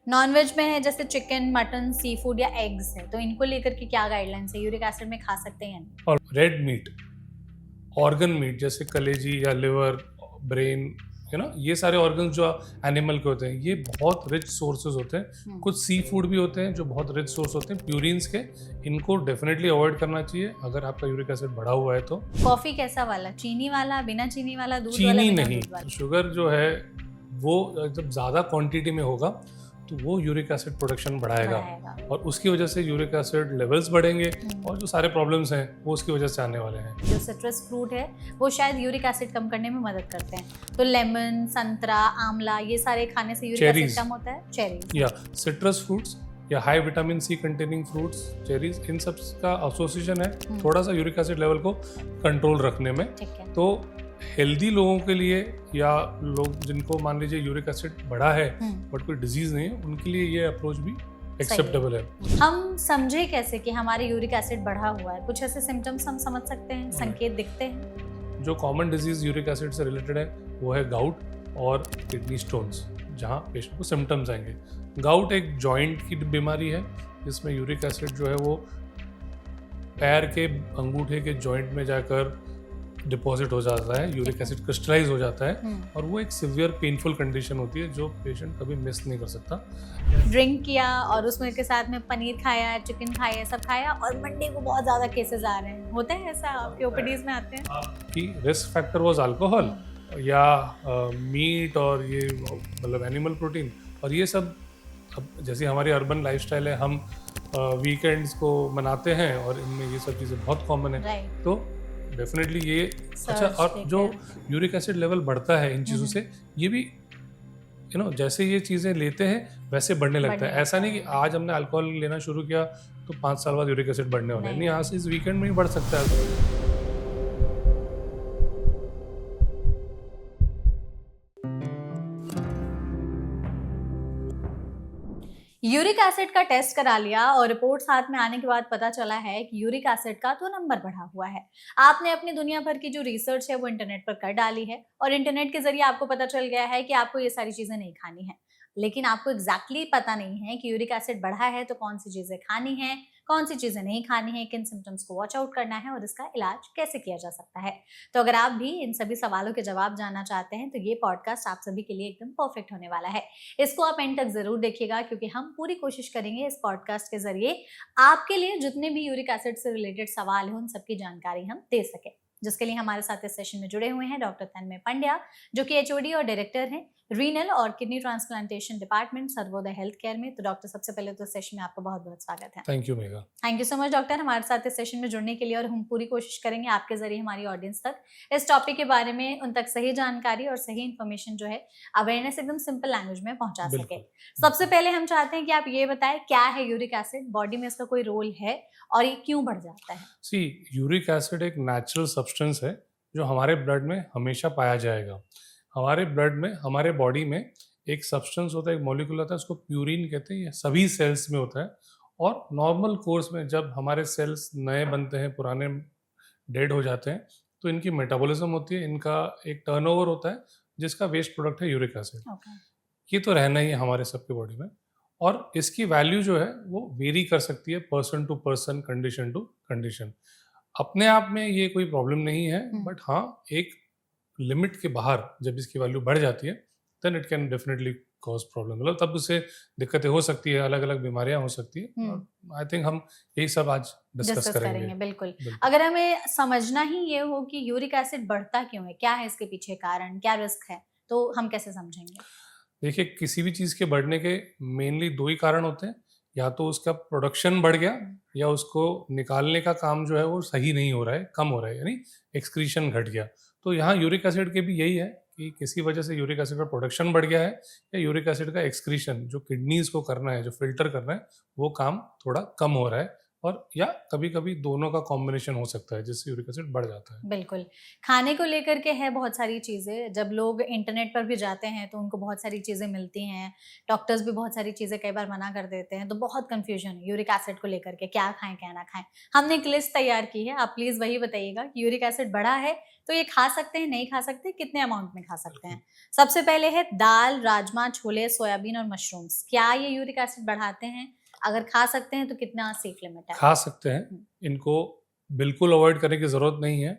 Nonveg में है जैसे चिकन, मटन, सी फूड या एग्स है, तो इनको लेकर के क्या गाइडलाइंस है? यूरिक एसिड में खा सकते हैं या नहीं? और रेड मीट, ऑर्गन मीट जैसे कलेजी या लिवर, ब्रेन, ये सारे ऑर्गन्स जो एनिमल के होते हैं, ये बहुत रिच सोर्सेज होते हैं। कुछ सी फूड भी होते हैं जो बहुत रिच सोर्स होते हैं प्यूरिन्स के। इनको डेफिनेटली अवॉइड करना चाहिए अगर आपका यूरिक एसिड बढ़ा हुआ है तो। कॉफी कैसा वाला? चीनी वाला, बिना चीनी वाला, दूध वाला, चीनी बिना नहीं, दूध वाला? शुगर जो है वो जब ज़्यादा क्वांटिटी में होगा तो वो यूरिक एसिड प्रोडक्शन बढ़ाएगा और उसकी वजह से यूरिक एसिड लेवल्स बढ़ेंगे और जो सारे प्रॉब्लम्स हैं वो उसकी वजह से आने वाले हैं। जो सिट्रस फ्रूट है वो शायद यूरिक एसिड कम करने में मदद करते हैं, तो लेमन, संतरा, आंवला, ये सारे खाने से यूरिक एसिड कम होता है। चेरीज या सिट्रस फ्रूट्स या high vitamin C containing fruits, cherries, इन सब का एसोसिएशन है थोड़ा सा यूरिक एसिड लेवल को कंट्रोल रखने में। तो हेल्दी लोगों के लिए या लोग जिनको मान लीजिए यूरिक एसिड बढ़ा है बट कोई डिजीज नहीं है, उनके लिए ये अप्रोच भी एक्सेप्टेबल है। हम समझे कैसे कि हमारे यूरिक एसिड बढ़ा हुआ है? कुछ ऐसे सिम्टम्स हम समझ सकते हैं, संकेत दिखते हैं? जो कॉमन डिजीज यूरिक एसिड से रिलेटेड है वो है गाउट और किडनी स्टोन्स, जहाँ पेशेंट को सिम्टम्स आएंगे। गाउट एक जॉइंट की बीमारी है जिसमें यूरिक एसिड जो है वो पैर के अंगूठे के जॉइंट में जाकर डिपॉजिट हो जाता है, यूरिक एसिड क्रिस्टलाइज हो जाता है और वो एक सिवियर पेनफुल कंडीशन होती है जो पेशेंट कभी मिस नहीं कर सकता। ड्रिंक किया और उसमें के साथ में पनीर खाया, चिकन खाया, सब खाया और मंडे को बहुत ज़्यादा केसेस आ रहे हैं, होता है ऐसा? आपके ओपीडीज में आते हैं कि रिस्क फैक्टर वाज अल्कोहल या मीट और ये मतलब एनिमल प्रोटीन, और ये सब अब जैसे हमारी अर्बन लाइफस्टाइल है, हम वीकेंड्स को मनाते हैं और इनमें ये सब चीज़ें बहुत कॉमन है। तो डेफिनेटली ये अच्छा। और जो यूरिक एसिड लेवल बढ़ता है इन चीज़ों से, ये भी जैसे ये चीज़ें लेते हैं वैसे बढ़ने लगता है। ऐसा नहीं कि आज हमने अल्कोहल लेना शुरू किया तो 5 साल बाद यूरिक एसिड बढ़ने वाला है, नहीं, आज इस वीकेंड में ही बढ़ सकता है। यूरिक एसिड का टेस्ट करा लिया और रिपोर्ट साथ में आने के बाद पता चला है कि यूरिक एसिड का तो नंबर बढ़ा हुआ है। आपने अपनी दुनिया भर की जो रिसर्च है वो इंटरनेट पर कर डाली है और इंटरनेट के जरिए आपको पता चल गया है कि आपको ये सारी चीजें नहीं खानी है, लेकिन आपको एग्जैक्टली पता नहीं है कि यूरिक एसिड बढ़ा है तो कौन सी चीजें खानी है, कौन सी चीजें नहीं खानी है, किन सिम्टम्स को वॉच आउट करना है और इसका इलाज कैसे किया जा सकता है। तो अगर आप भी इन सभी सवालों के जवाब जानना चाहते हैं तो ये पॉडकास्ट आप सभी के लिए एकदम परफेक्ट होने वाला है। इसको आप एंड तक जरूर देखिएगा क्योंकि हम पूरी कोशिश करेंगे इस पॉडकास्ट के जरिए आपके लिए जितने भी यूरिक एसिड से रिलेटेड सवाल हैं उन सबकी जानकारी हम दे सके, जिसके लिए हमारे साथ इस सेशन में जुड़े हुए हैं डॉक्टर तन्मय पंड्या, जो कि एचओडी और डायरेक्टर हैं रीनल और kidney transplantation department Sarvodaya health care में। तो डॉक्टर, सबसे पहले तो सेशन में आपका बहुत बहुत स्वागत है। Thank you Megha. Thank you so much doctor, हमारे साथ इस सेशन में जुड़ने के लिए, और हम पूरी कोशिश करेंगे आपके जरिए हमारी ऑडियंस तक इस टॉपिक के बारे में उन तक सही जानकारी और सही इन्फॉर्मेशन जो है अवेयरनेस एकदम सिंपल लैंग्वेज में पहुंचा सके। सबसे पहले हम चाहते हैं कि आप ये बताएं क्या है यूरिक एसिड, बॉडी में इसका कोई रोल है और ये क्यों बढ़ जाता है? सी, यूरिक एसिड एक नेचुरल सब्सटेंस है जो हमारे ब्लड में हमेशा पाया जाएगा। हमारे ब्लड में, हमारे बॉडी में एक सब्सटेंस होता है, एक मॉलिक्यूल होता है, उसको प्यूरिन कहते हैं। ये सभी सेल्स में होता है और नॉर्मल कोर्स में जब हमारे सेल्स नए बनते हैं, पुराने डेड हो जाते हैं, तो इनकी मेटाबॉलिज्म होती है, इनका एक टर्नओवर होता है जिसका वेस्ट प्रोडक्ट है यूरिक एसिड। ये तो रहना ही है हमारे सबके बॉडी में और इसकी वैल्यू जो है वो वेरी कर सकती है person to person, condition to condition. अपने आप में ये कोई प्रॉब्लम नहीं है, बट हाँ, एक लिमिट के बाहर जब इसकी वैल्यू बढ़ जाती है then it can definitely cause problem, मतलब तब उससे दिक्कतें हो सकती है, अलग अलग बीमारियां हो सकती है। आई थिंक हम यही सब आज डिस्कस करेंगे। बिल्कुल। अगर हमें समझना ही ये हो कि यूरिक एसिड बढ़ता क्यों है, क्या है इसके पीछे कारण, क्या रिस्क है, तो हम कैसे समझेंगे? देखिए, किसी भी चीज़ के बढ़ने के मेनली 2 ही कारण होते हैं, या तो उसका प्रोडक्शन बढ़ गया या उसको निकालने का काम जो है वो सही नहीं हो रहा है, कम हो रहा है, यानी एक्सक्रीशन घट गया। तो यहाँ यूरिक एसिड के भी यही है कि किसी वजह से यूरिक एसिड का प्रोडक्शन बढ़ गया है या यूरिक एसिड का एक्सक्रीशन जो किडनीज को करना है, जो फिल्टर करना है, वो काम थोड़ा कम हो रहा है, और या कभी-कभी दोनों का कॉम्बिनेशन हो सकता है जिससे यूरिक एसिड बढ़ जाता है। बिल्कुल। खाने को लेकर के है बहुत सारी चीज़ें, जब लोग इंटरनेट पर भी जाते हैं तो उनको बहुत सारी चीज़ें मिलती हैं, डॉक्टर्स भी बहुत सारी चीज़ें कई बार मना कर देते हैं, तो बहुत कन्फ्यूजन है यूरिक एसिड को लेकर के, क्या खाएँ, क्या ना खाएँ? हमने एक लिस्ट तैयार की है, आप प्लीज़ वही बताइएगा कि यूरिक एसिड बढ़ा है, तो ये खा सकते हैं, नहीं खा सकते, कितने अमाउंट में खा सकते हैं? सबसे पहले है दाल, राजमा, छोले, सोयाबीन और मशरूम्स, क्या ये यूरिक एसिड बढ़ाते हैं? अगर खा सकते हैं तो कितना सेफ लिमिट है? खा सकते हैं, हुँ, इनको बिल्कुल अवॉइड करने की ज़रूरत नहीं है।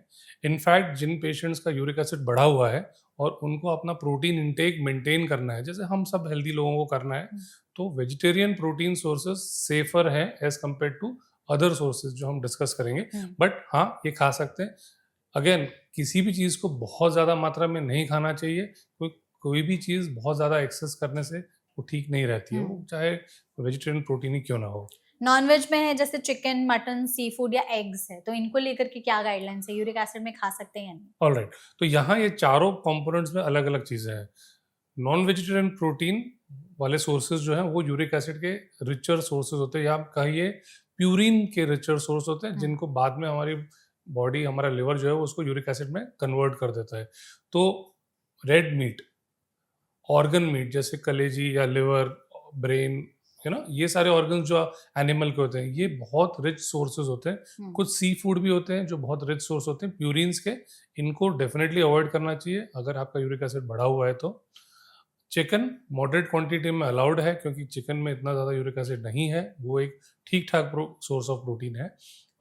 इनफैक्ट जिन पेशेंट्स का यूरिक एसिड बढ़ा हुआ है और उनको अपना प्रोटीन इंटेक मेंटेन करना है, जैसे हम सब हेल्दी लोगों को करना है, हुँ, तो वेजिटेरियन प्रोटीन सोर्सेज़ सेफ़र हैं as compare to other sources जो हम डिस्कस करेंगे। हुँ, बट हाँ, ये खा सकते हैं। अगेन किसी भी चीज़ को बहुत ज़्यादा मात्रा में नहीं खाना चाहिए। कोई भी चीज़ बहुत ज़्यादा एक्सेस करने से वो ठीक नहीं रहती है, हुँ। वो चाहे वेजिटेरियन प्रोटीन ही क्यों ना हो। नॉन-वेज में है जैसे चिकन, मटन, सी फूड या एग्स है, तो इनको लेकर के क्या गाइडलाइंस है? यूरिक एसिड में खा सकते हैं या नहीं? ऑलराइट, तो यहाँ ये चारों कंपोनेंट्स में अलग-अलग चीज़ें हैं। नॉन वेजिटेरियन प्रोटीन वाले सोर्सेज़ जो हैं वो यूरिक एसिड के रिचर सोर्सेज़ होते हैं, या आप कहिए प्यूरिन के रिचर सोर्स होते हैं, हुँ, जिनको बाद में हमारी बॉडी, हमारा लिवर जो है वो उसको यूरिक एसिड में कन्वर्ट कर देता है। तो रेड मीट, ऑर्गन मीट जैसे कलेजी या लिवर, ब्रेन, ये सारे ऑर्गन्स जो एनिमल के होते हैं, ये बहुत रिच सोर्सेज होते हैं। हुँ, कुछ सी फूड भी होते हैं जो बहुत रिच सोर्स होते हैं प्यूरिन्स के, इनको डेफिनेटली अवॉइड करना चाहिए अगर आपका यूरिक एसिड बढ़ा हुआ है तो। चिकन मॉडरेट क्वांटिटी में अलाउड है, क्योंकि चिकन में इतना ज़्यादा यूरिक एसिड नहीं है, वो एक ठीक ठाक सोर्स ऑफ प्रोटीन है।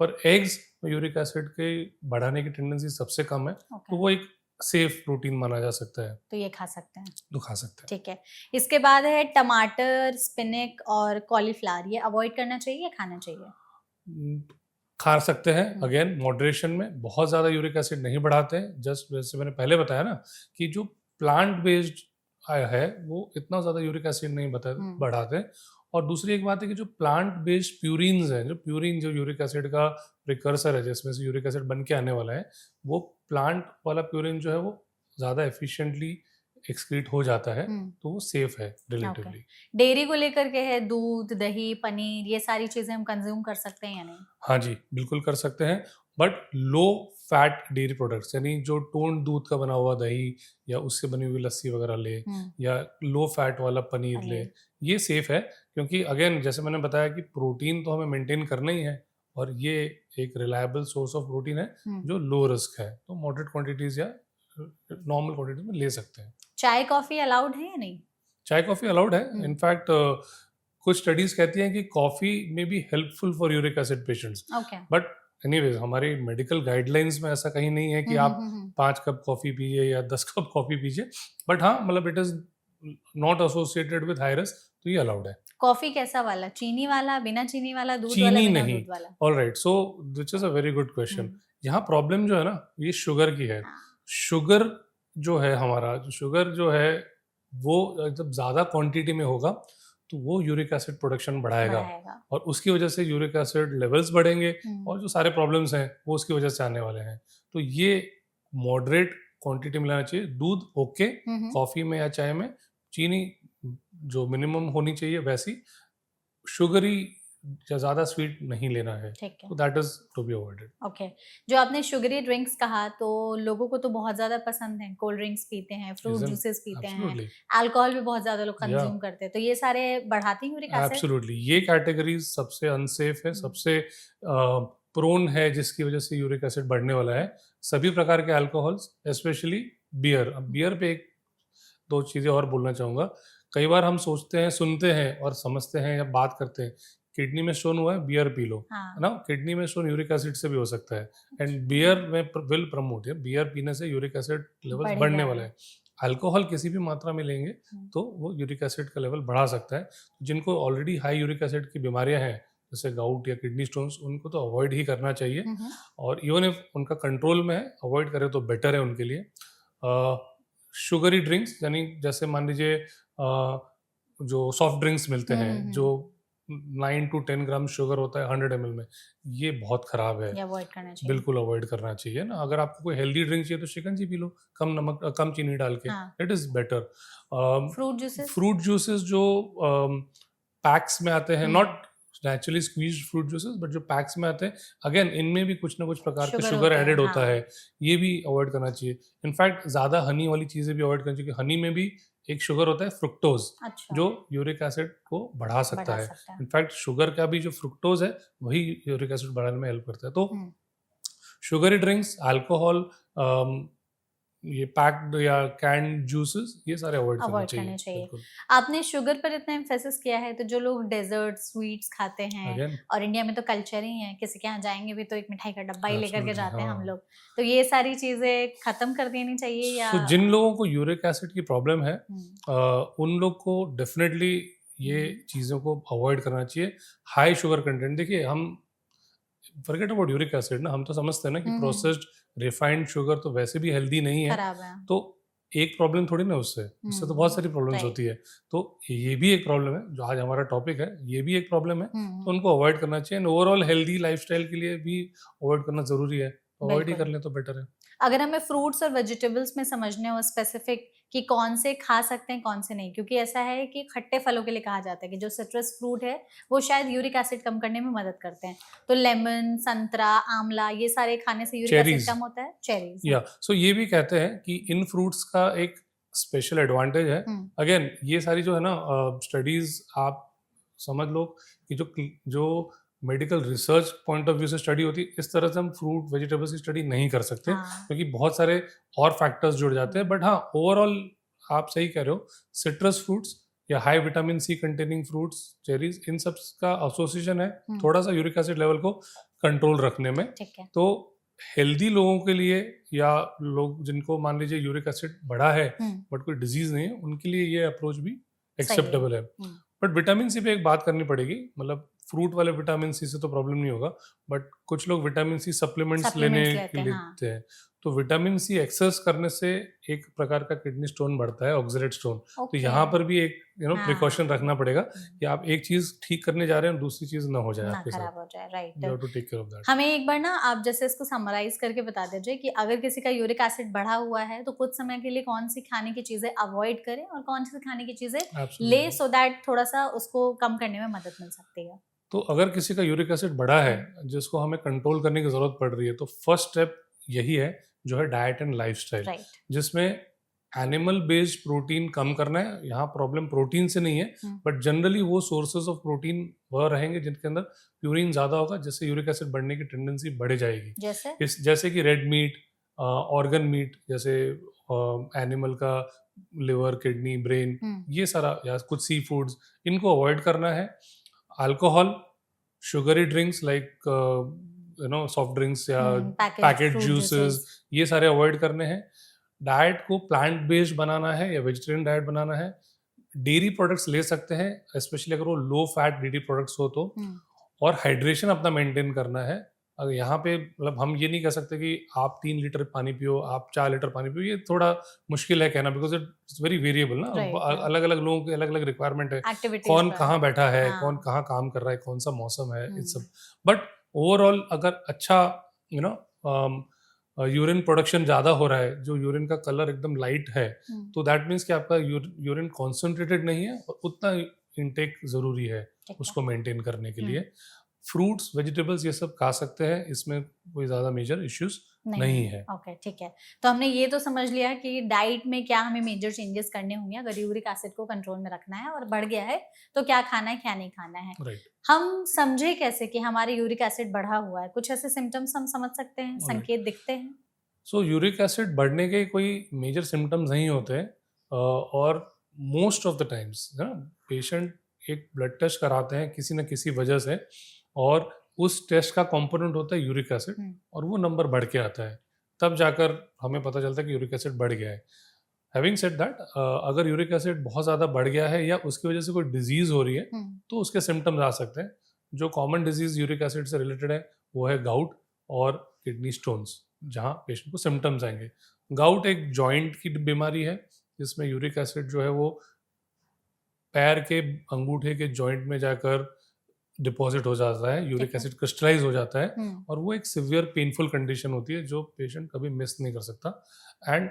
पर एग्स में यूरिक एसिड के बढ़ाने की टेंडेंसी सबसे कम है, ओके, तो वो एक सेफ प्रोटीन माना जा सकता है, तो ये खा सकते हैं, तो खा सकते हैं। ठीक है। इसके बाद है टमाटर, स्पिनक और कॉलीफ्लावर, ये अवॉइड करना चाहिए या खाना चाहिए? उम, खा सकते हैं, हुँ, अगेन मॉडरेशन में, बहुत ज़्यादा यूरिक एसिड नहीं बढ़ाते हैं। जस्ट जैसे मैंने पहले बताया ना कि जो प्लांट बेस्ड है वो इतना ज़्यादा यूरिक एसिड नहीं हुँ, बढ़ाते। और दूसरी एक बात है कि जो प्लांट बेस्ड प्यूरिन्स हैं, जो प्यूरिन जो यूरिक एसिड का प्रिकर्सर है, जिसमें से यूरिक एसिड बन के आने वाला है, वो प्लांट वाला प्यूरिन जो है वो ज़्यादा एफिशिएंटली एक्सक्रीट हो जाता है, हुँ, तो वो सेफ है ओके। रिलेटिवली। डेयरी को लेकर के है दूध, दही, पनीर, ये सारी चीज़ें हम कंज़्यूम कर सकते हैं या नहीं? हाँ जी, बिल्कुल कर सकते हैं, but low fat dairy products, यानी जो टोन्ड दूध का बना हुआ दही या उससे बनी हुई लस्सी वगैरह लें, हुँ, या लो फैट वाला पनीर लें, पनीर, ये सेफ है। क्योंकि अगेन जैसे मैंने बताया कि प्रोटीन तो हमें मेंटेन करना ही है, और ये एक रिलायबल सोर्स ऑफ प्रोटीन है हुँ। जो लो रिस्क है, तो मॉडरेट क्वांटिटीज़ या नॉर्मल क्वांटिटी में ले सकते हैं। चाय, कॉफ़ी अलाउड है या नहीं? चाय कॉफ़ी अलाउड है, हुँ, इनफैक्ट कुछ स्टडीज़ कहती हैं कि coffee may be helpful for uric acid patients. Okay. But anyways हमारी मेडिकल गाइडलाइंस में ऐसा कहीं नहीं है कि हुँ, हुँ, आप हुँ, हुँ। 5 कप कॉफ़ी पीजिए या 10 कप कॉफ़ी पीजिए। बट हाँ, मतलब it is not associated with high risk, तो ये अलाउड है। कॉफ़ी कैसा वाला? चीनी वाला, बिना चीनी वाला, दूध वाला, चीनी बिना नहीं। दूध वाला? Alright, so which is a very good hmm, question. यहाँ प्रॉब्लम जो है ना, ये शुगर की है। हाँ, शुगर जो है हमारा, जो शुगर जो है वो जब ज़्यादा क्वांटिटी में होगा तो वो यूरिक एसिड प्रोडक्शन बढ़ाएगा, बढ़ाएगा। और उसकी वजह से यूरिक एसिड लेवल्स बढ़ेंगे, हुँ, और जो सारे प्रॉब्लम्स हैं वो उसकी वजह से आने वाले हैं। तो ये मॉडरेट क्वांटिटी में लेना चाहिए। दूध ओके, हुँ, हुँ। कॉफ़ी में या चाय में चीनी जो मिनिमम होनी चाहिए वैसी, शुगरी या ज़्यादा स्वीट नहीं लेना है, ठीक है, तो that is to be avoided. Okay. जो आपने शुगरी ड्रिंक्स कहा, तो लोगों को तो बहुत ज़्यादा पसंद है, कोल्ड ड्रिंक्स पीते हैं, फ्रूट रीज़न जूसेस पीते हैं, एब्सोल्युटली, अल्कोहल भी बहुत ज़्यादा लोग या कंज़्यूम करते हैं, तो ये सारे बढ़ाते हैं यूरिक एसिड? एब्सोल्युटली, ये कैटेगरीज सबसे अनसेफ है, हुँ, सबसे प्रोन है, जिसकी वजह से यूरिक एसिड बढ़ने वाला है। सभी प्रकार के अल्कोहल्स, स्पेशली बियर। अब बियर पे एक दो चीज़ें और बोलना चाहूँगा। कई बार हम सोचते हैं, सुनते हैं और समझते हैं या बात करते हैं, किडनी में स्टोन हुआ है, बियर पी लो, है हाँ, ना? किडनी में स्टोन यूरिक एसिड से भी हो सकता है, एंड बियर में विल प्रमोट, बियर पीने से यूरिक एसिड लेवल्स बढ़ने बढ़ेगा वाला ही। है। अल्कोहल किसी भी मात्रा में लेंगे हुँ, तो वो यूरिक एसिड का लेवल बढ़ा सकता है। जिनको ऑलरेडी हाई यूरिक एसिड की बीमारियाँ हैं, जैसे गाउट या किडनी स्टोन्स, उनको तो अवॉइड ही करना चाहिए, हुँ, हुँ। और इवन इफ उनका कंट्रोल में है, अवॉइड करें तो बेटर है उनके लिए। शुगरी ड्रिंक्स, यानी जैसे मान लीजिए जो सॉफ्ट ड्रिंक्स मिलते हुँ, हैं, हुँ, जो हुँ। 9 टू 10 ग्राम शुगर होता है 100 ml में, ये बहुत खराब है, ये अवॉइड करना चाहिए। बिल्कुल अवॉइड करना चाहिए ना। अगर आपको कोई हेल्दी ड्रिंक चाहिए तो शिकंजी पी लो, कम नमक कम चीनी डाल के, हाँ, it is better. Fruit juices? Fruit juices जो पैक्स में आते हैं, हुँ, not naturally squeezed fruit juices, but जो पैक्स में आते हैं अगेन इनमें भी कुछ ना कुछ प्रकार का शुगर शुगर होते हैं, एडेड होता हाँ। है, ये भी अवॉइड करना चाहिए। इनफैक्ट ज़्यादा हनी वाली चीज़ें भी अवॉइड करनी चाहिए, क्योंकि हनी में भी एक शुगर होता है फ्रुक्टोज, अच्छा, जो यूरिक एसिड को बढ़ा सकता बढ़ा है। सकता है। इनफैक्ट शुगर का भी जो फ्रुक्टोज है वही यूरिक एसिड बढ़ाने में हेल्प करता है। तो हुँ, शुगरी ड्रिंक्स, अल्कोहल, ये पैक्ड या कैंड जूसेस, ये सारे अवॉइड करने अवॉइड चाहिए। करने चाहिए। बिल्कुल। आपने शुगर पर इतना एम्फेसिस किया है, तो जो लोग डेज़र्ट, स्वीट्स खाते हैं अगेन और इंडिया में तो कल्चर ही है, किसी के यहाँ जाएँगे भी तो एक मिठाई का डब्बा ही लेकर के एब्सोल्युटली जाते हैं हम हाँ। लोग। तो ये सारी चीज़ें खत्म कर देनी चाहिए या सो जिन लोगों को यूरिक एसिड की प्रॉब्लम है, हुँ, उन लोग को डेफिनेटली ये हुँ, चीज़ों को अवॉइड करना चाहिए। हाई शुगर कंटेंट, देखिए हम फॉरगेट अबाउट यूरिक एसिड ना, हम तो समझते हैं ना कि हुँ, हुँ, प्रोसेस्ड रिफाइंड शुगर तो वैसे भी हेल्दी नहीं है। खराब है। तो एक प्रॉब्लम थोड़ी ना उससे, उससे तो बहुत सारी प्रॉब्लम्स राइट। होती है। तो ये भी एक प्रॉब्लम है, जो आज हमारा टॉपिक है, ये भी एक प्रॉब्लम है। हुँ, तो हुँ, उनको अवॉइड करना चाहिए, एंड ओवरऑल हेल्दी लाइफ़स्टाइल के लिए भी अवॉइड करना ज़रूरी है। तो अवॉइड ही बिल्कुल। कर लें तो बेटर है। अगर हमें फ्रूट्स और वेजिटेबल्स में समझने हो स्पेसिफिक कि कौन से खा सकते हैं, कौन से नहीं, क्योंकि ऐसा है कि खट्टे फलों के लिए कहा जाता है कि जो सिट्रस फ्रूट है, वो शायद यूरिक एसिड कम करने में मदद करते हैं। तो लेमन, संतरा, आंवला ये सारे खाने से यूरिक एसिड चेरीज़, कम होता है? चेरीज़ या हाँ। सो ये भी कहते हैं कि इन फ्रूट्स का एक स्पेशल एडवांटेज है। हुँ, अगेन ये सारी जो है ना स्टडीज, आप समझ लो कि जो medical research point of view से स्टडी होती है, इस तरह से हम फ्रूट वेजिटेबल्स की स्टडी नहीं कर सकते, हाँ। क्योंकि बहुत सारे और फैक्टर्स जुड़ जाते हैं। हुँ, बट हाँ, ओवरऑल आप सही कह रहे हो, सिट्रस फ्रूट्स या high vitamin C containing fruits, cherries, इन सब का एसोसिएशन है हुँ, थोड़ा सा यूरिक एसिड लेवल को कंट्रोल रखने में। ठीक है। तो हेल्दी लोगों के लिए, या लोग जिनको मान लीजिए यूरिक एसिड बढ़ा है हुँ, बट कोई डिजीज नहीं है, उनके लिए ये अप्रोच भी सही है। एक्सेप्टेबल है। हुँ, बट विटामिन सी पे एक बात करनी पड़ेगी, मतलब फ्रूट वाले विटामिन सी से तो प्रॉब्लम नहीं होगा, बट कुछ लोग विटामिन सी सप्लीमेंट्स लेने सप्लीमेंट्स के लेते हैं, हाँ। लेते हैं। तो विटामिन सी एक्सेस करने से एक प्रकार का किडनी स्टोन बढ़ता है, ऑक्सलेट स्टोन। तो ओके। यहाँ पर भी एक प्रिकॉशन हाँ। रखना पड़ेगा हुँ, कि आप एक चीज ठीक करने जा रहे हैं, दूसरी चीज ना हो जाए ना आपके साथ। खराब हो जाए, right. You have to take care of that. हमें एक बार ना आप जैसे इसको समराइज़ करके बता दीजिए कि अगर किसी का यूरिक एसिड बढ़ा हुआ है, तो कुछ समय के लिए कौन-सी खाने की चीज़ें अवॉइड करें और कौन-सी खाने की चीज़ें लें एब्सोल्युटली। सो दैट थोड़ा-सा उसको कम करने में मदद मिल सकती है? तो अगर किसी का यूरिक एसिड बढ़ा है, हुँ, जिसको हमें कंट्रोल करने की ज़रूरत पड़ रही है, तो फर्स्ट स्टेप यही है, जो है डाइट एंड लाइफ़स्टाइल, राइट। जिसमें एनिमल बेस्ड प्रोटीन कम करना है। यहाँ प्रॉब्लम प्रोटीन से नहीं है, हुँ, बट जनरली वो सोर्सेज ऑफ प्रोटीन वह रहेंगे जिनके अंदर प्यूरिन ज़्यादा होगा, जिससे यूरिक एसिड बढ़ने की टेंडेंसी बढ़ जाएगी। जैसे? इस जैसे कि रेड मीट, ऑर्गन मीट, जैसे एनिमल का लिवर, किडनी, ब्रेन, हुँ, ये सारा, या कुछ सी फूड्स, इनको अवॉइड करना है। Alcohol, sugary drinks like soft drinks या packaged packet fruit juices, juices. ये सारे अवॉइड करने हैं। डाइट को प्लांट बेस्ड बनाना है या वेजिटेरियन डाइट बनाना है। डेयरी प्रोडक्ट्स ले सकते हैं, स्पेशली अगर वो लो फैट डेयरी प्रोडक्ट्स हो तो। हुँ, और हाइड्रेशन अपना मेंटेन करना है। अगर यहाँ पे मतलब हम ये नहीं कह सकते कि आप 3 लीटर पानी पियो, आप 4 लीटर पानी पियो, ये थोड़ा मुश्किल है कहना, बिकॉज इट्स वेरी वेरिएबल ना। राइट है। अलग अलग लोगों की अलग अलग रिक्वायरमेंट है, एक्टिविटीज़ कौन पर। कहाँ बैठा है, कौन हाँ, कहाँ काम कर रहा है, कौन सा मौसम है, इस सब। हुँ, बट ओवरऑल अगर अच्छा यू नो यूरिन प्रोडक्शन ज़्यादा हो रहा है, जो यूरिन का कलर एकदम लाइट है, हुँ, तो दैट मीन्स कि आपका यूरिन कॉन्सेंट्रेटेड नहीं है, और उतना इनटेक ज़रूरी है ठीक है। उसको मेंटेन करने के हुँ, लिए। फ्रूट्स, वेजिटेबल्स ये सब खा सकते हैं, इसमें कोई ज़्यादा मेजर इश्यूज नहीं है। ओके, ठीक है। तो हमने ये तो समझ लिया कि डाइट में क्या हमें मेजर चेंजेस करने होंगे अगर यूरिक एसिड को कंट्रोल में रखना है और बढ़ गया है, तो क्या खाना है, क्या नहीं खाना है। राइट, हम समझे कैसे कि हमारे यूरिक एसिड बढ़ा हुआ है? कुछ ऐसे सिम्पटम्स हम समझ सकते हैं, राइट। संकेत दिखते हैं? सो यूरिक एसिड बढ़ने के कोई मेजर सिम्टम्स नहीं होते हैं, और मोस्ट ऑफ द टाइम्स ना पेशेंट एक ब्लड टेस्ट कराते हैं किसी न किसी वजह से, और उस टेस्ट का कंपोनेंट होता है यूरिक एसिड, हुँ, और वो नंबर बढ़ के आता है, तब जाकर हमें पता चलता है कि यूरिक एसिड बढ़ गया है। हैविंग सेड दैट, अगर यूरिक एसिड बहुत ज़्यादा बढ़ गया है या उसकी वजह से कोई डिजीज़ हो रही है, हुँ, तो उसके सिम्टम्स आ सकते हैं। जो कॉमन डिजीज़ यूरिक एसिड से रिलेटेड है, वो है गाउट और किडनी स्टोन्स, जहाँ पेशेंट को सिम्टम्स आएंगे। गाउट एक जॉइंट की बीमारी है, जिसमें यूरिक एसिड जो है वो पैर के अंगूठे के जॉइंट में जाकर डिपॉजिट हो जाता है, यूरिक ठीक है। एसिड क्रिस्टलाइज हो जाता है, हुँ, और वो एक सिवियर पेनफुल कंडीशन होती है जो पेशेंट कभी मिस नहीं कर सकता। एंड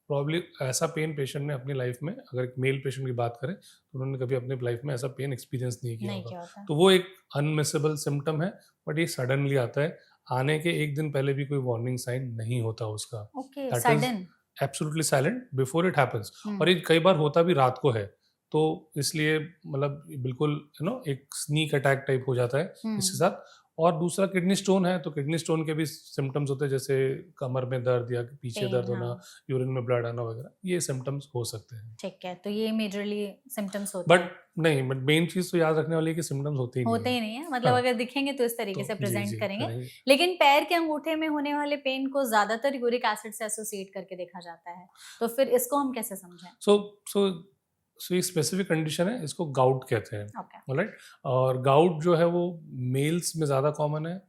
प्रॉब्ली ऐसा पेन पेशेंट ने अपनी लाइफ में, अगर एक मेल पेशेंट की बात करें तो उन्होंने कभी अपनी लाइफ में ऐसा पेन एक्सपीरियंस नहीं किया नहीं होगा। क्या होता। तो वो एक अनमिसेबल सिम्टम है, बट ये सडनली आता है, आने के एक दिन पहले भी कोई वार्निंग साइन नहीं होता उसका। Okay, that is sudden. Absolutely silent before it happens. और ये कई बार होता भी रात को है, तो इसलिए मतलब बिल्कुल एक स्नीक अटैक टाइप हो जाता है इसके साथ। और दूसरा किडनी स्टोन है, तो किडनी स्टोन के भी सिम्टम्स होते हैं, जैसे कमर में दर्द या पीछे पेन, दर्द होना, हाँ। यूरिन में ब्लड आना वगैरह, ये सिम्टम्स हो सकते हैं। ठीक है, तो ये मेजरली सिम्टम्स होते हैं। बट मेन चीज तो याद रखने वाली है कि सिम्टम्स होते ही नहीं होते है। ही नहीं है, मतलब हाँ, अगर दिखेंगे तो इस तरीके तो से जी प्रेजेंट जी करेंगे। करेंगे। लेकिन पैर के अंगूठे में होने वाले पेन को ज्यादातर यूरिक एसिड से एसोसिएट करके देखा जाता है, तो फिर इसको हम कैसे समझें? सो ये स्पेसिफिक कंडीशन है, इसको गाउट कहते हैं। ओके। ऑलराइट। और गाउट जो है वो मेल्स में ज़्यादा कॉमन है,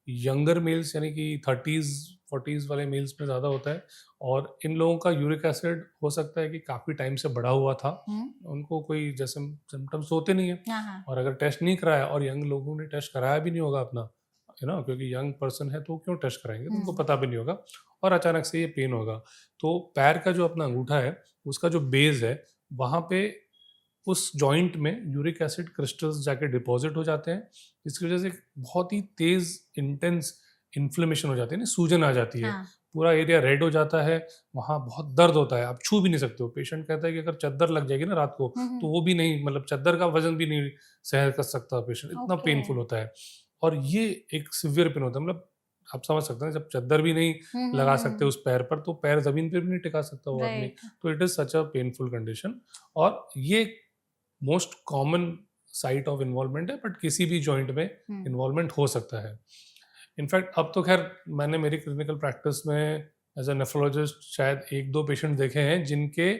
यंगर मेल्स यानी कि 30s 40s वाले मेल्स में ज़्यादा होता है। और इन लोगों का यूरिक एसिड हो सकता है कि काफ़ी टाइम से बढ़ा हुआ था, उनको कोई जैसे सिम्टम्स होते नहीं है, हाँ। और अगर टेस्ट नहीं कराया, और यंग लोगों ने टेस्ट कराया भी नहीं होगा अपना, क्योंकि यंग पर्सन है तो क्यों टेस्ट कराएंगे, तो उनको पता भी नहीं होगा, और अचानक से ये पेन होगा। तो पैर का जो अपना अंगूठा है, उसका जो बेस है, वहाँ पे उस जॉइंट में यूरिक एसिड क्रिस्टल्स जाके डिपॉजिट हो जाते हैं, जिसकी वजह से बहुत ही तेज इंटेंस इन्फ्लेमेशन हो जाती है ना, सूजन आ जाती है। हाँ। पूरा एरिया रेड हो जाता है, वहाँ बहुत दर्द होता है, आप छू भी नहीं सकते हो। पेशेंट कहता है कि अगर चद्दर लग जाएगी ना रात को, तो वो भी नहीं, मतलब चद्दर का वजन भी नहीं सहन कर सकता पेशेंट, इतना ओके। पेनफुल होता है। और ये एक सिवियर पेन होता है, मतलब आप समझ सकते हैं, जब चद्दर भी नहीं लगा सकते उस पैर पर, तो पैर जमीन पर भी नहीं टिका सकता वो आदमी। राइट। तो it is such a painful condition. और ये most common site of involvement है, बट किसी भी जॉइंट में इन्वॉल्वमेंट हो सकता है। इनफैक्ट अब तो खैर मैंने मेरी क्लिनिकल प्रैक्टिस में एज ए नेफ्रोलॉजिस्ट शायद 1-2 पेशेंट देखे हैं जिनके